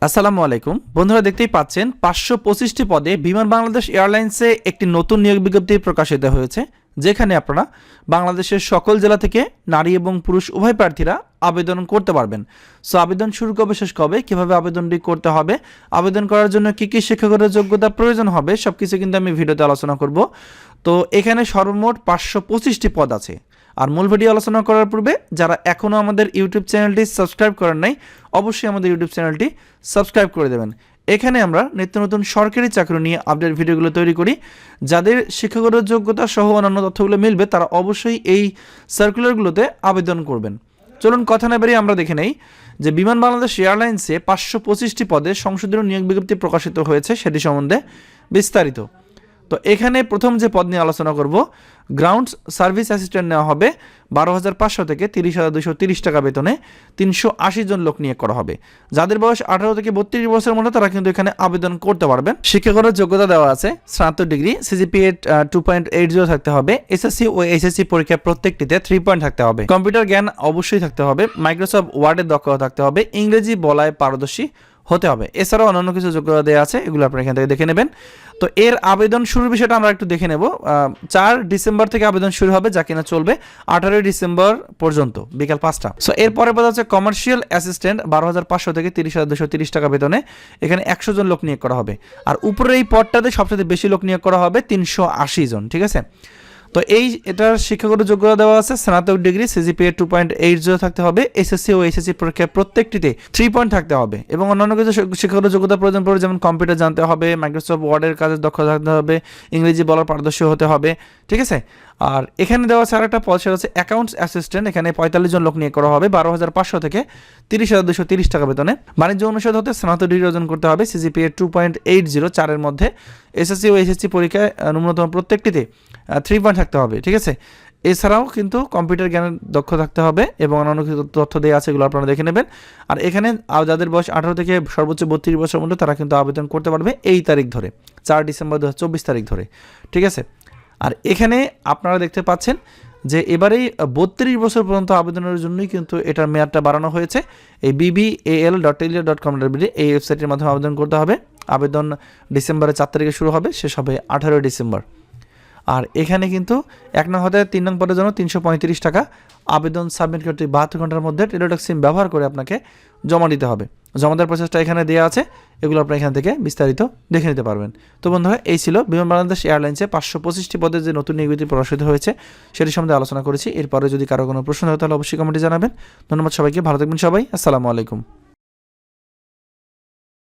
আসসালামু আলাইকুম বন্ধুরা, দেখতেই পাচ্ছেন 525টি পদে বিমান বাংলাদেশ এয়ারলাইন্সে একটি নতুন নিয়োগ বিজ্ঞপ্তি প্রকাশিত হয়েছে, যেখানে আপনারা বাংলাদেশের সকল জেলা থেকে নারী এবং পুরুষ উভয় প্রার্থীরা আবেদন করতে পারবেন। সো আবেদন শুরু কবে, শেষ কবে, কীভাবে আবেদনটি করতে হবে, আবেদন করার জন্য কী কী শিক্ষাগত যোগ্যতা প্রয়োজন হবে, সব কিছু কিন্তু আমি ভিডিওতে আলোচনা করব। তো এখানে সর্বমোট 525টি পদ আছে। আর মূল ভিডিও আলোচনা করার পূর্বে যারা এখনও আমাদের ইউটিউব চ্যানেলটি সাবস্ক্রাইব করেন নাই, অবশ্যই আমাদের ইউটিউব চ্যানেলটি সাবস্ক্রাইব করে দেবেন। এখানে আমরা নিত্য নতুন সরকারি চাকরি নিয়ে আপডেট ভিডিওগুলো তৈরি করি। যাদের শিক্ষাগত যোগ্যতা সহ অন্যান্য তথ্যগুলো মিলবে তারা অবশ্যই এই সার্কুলারগুলোতে আবেদন করবেন। চলুন কথা না বেরিয়ে আমরা দেখে নেই যে বিমান বাংলাদেশ এয়ারলাইন্সে 525টি পদে সংশোধনী নিয়োগ বিজ্ঞপ্তি প্রকাশিত হয়েছে সেটি সম্বন্ধে বিস্তারিত। তো এখানে প্রথম যে পদ নিয়ে আলোচনা করব, গ্রাউন্ড সার্ভিস অ্যাসিস্ট্যান্ট নেওয়া হবে 12,500 থেকে 30,230 টাকা বেতনে 380 জন লোক নিয়োগ করা হবে। যাদের বয়স 18 থেকে 32 বছরের মধ্যে তারা কিন্তু এখানে আবেদন করতে পারবেন। শিক্ষাগত যোগ্যতা দেওয়া আছে স্নাতক ডিগ্রি, সিজিপিএ 2.80 থাকতে হবে, এসএসসি ও এইচএসসি পরীক্ষা প্রত্যেকটিতে 3 পয়েন্ট থাকতে হবে, কম্পিউটার জ্ঞান অবশ্যই থাকতে হবে, মাইক্রোসফট ওয়ার্ডের দক্ষতা থাকতে হবে, ইংরেজি বলায় পারদর্শী হতে হবে। এছাড়াও অন্যান্য কিছু যোগ্যতা দেওয়া আছে, এগুলো আপনারা এখান থেকে দেখে নেবেন। তো এর আবেদন শুরুর বিষয়টা আমরা একটু দেখে নেব। 4 ডিসেম্বর থেকে আবেদন শুরু হবে, যা কিনা চলবে 18 ডিসেম্বর পর্যন্ত বিকাল 5টা। সো এরপরে পদ হচ্ছে কমার্শিয়াল অ্যাসিস্ট্যান্ট 12,500 থেকে 30,230 টাকা বেতনে, এখানে 100 জন লোক নিয়োগ করা হবে। আর উপরে এই পদটাতে সবচেয়ে বেশি লোক নিয়োগ করা হবে 380 জন, ঠিক আছে। তো এটার শিক্ষাগত যোগ্যতা দেওয়া আছে স্নাতক ডিগ্রি, সিজিপিএ 2.80 থাকতে হবে, এসএসসি ও এইচএসসি পরীক্ষা প্রত্যেকটিতে 3 পয়েন্ট থাকতে হবে এবং অন্যান্য কিছু শিক্ষাগত যোগ্যতা প্রয়োজন পড়ে, যেমন কম্পিউটার জানতে হবে, মাইক্রোসফট ওয়ার্ডের কাজের দক্ষতা থাকতে হবে, ইংরেজি বলার পারদর্শী হতে হবে, ঠিক আছে। আর এখানে দেওয়া আছে আরেকটা পদ, সেটা হচ্ছে অ্যাকাউন্টস অ্যাসিস্ট্যান্ট, এখানে 45 জন লোক নিয়োগ করা হবে 12,500 থেকে 30,230 টাকা বেতনে। বাণিজ্য অনুষদ হতে স্নাতক ডিগ্রি অর্জন করতে হবে, সিজিপিএ 2.80 4-এর মধ্যে, এসএসসি ও এইচএসসি পরীক্ষায় ন্যূনতম প্রত্যেকটিতে 3 পয়েন্ট থাকতে হবে, ঠিক আছে। এছাড়াও কিন্তু কম্পিউটার জ্ঞানের দক্ষ থাকতে হবে এবং অন্যান্য কিছু তথ্য দেওয়া আছে, এগুলো আপনারা দেখে নেবেন। আর এখানে যাদের বয়স 18 থেকে সর্বোচ্চ 32 বছরের মধ্যে তারা কিন্তু আবেদন করতে পারবে এই তারিখ ধরে, 4 ডিসেম্বর 2024 তারিখ ধরে, ঠিক আছে। আর এখানে আপনারা দেখতে পাচ্ছেন যে এবারেই 32 বছর পর্যন্ত আবেদনের জন্যই কিন্তু এটার মেয়াদটা বাড়ানো হয়েছে। এই bbal.telia.com.bd এই ওয়েবসাইটের মাধ্যমে আবেদন করতে হবে। আবেদন ডিসেম্বরের 4 তারিখে শুরু হবে, শেষ হবে 18 ডিসেম্বর। আর এখানে কিন্তু 1 নং হতে 3 নং পদের জন্য 335 টাকা আবেদন সাবমিট করতে 72 ঘন্টার মধ্যে টেলিটক সিম ব্যবহার করে আপনাকে জমা দিতে হবে। জমা দেওয়ার প্রসেসটা এখানে দেওয়া আছে, এগুলো আপনারা এখান থেকে বিস্তারিত দেখে নিতে পারবেন। তো বন্ধুরা, এই ছিল বিমান বাংলাদেশ এয়ারলাইন্সে 525টি পদে যে নতুন নিয়োগ বিজ্ঞপ্তি প্রকাশিত হয়েছে সেটি সম্বন্ধে আলোচনা করেছি। এরপরে যদি কারো কোনো প্রশ্ন হয় তাহলে অবশ্যই কমেন্টে জানাবেন। ধন্যবাদ সবাইকে, ভালো থাকবেন সবাই, আসসালামু আলাইকুম।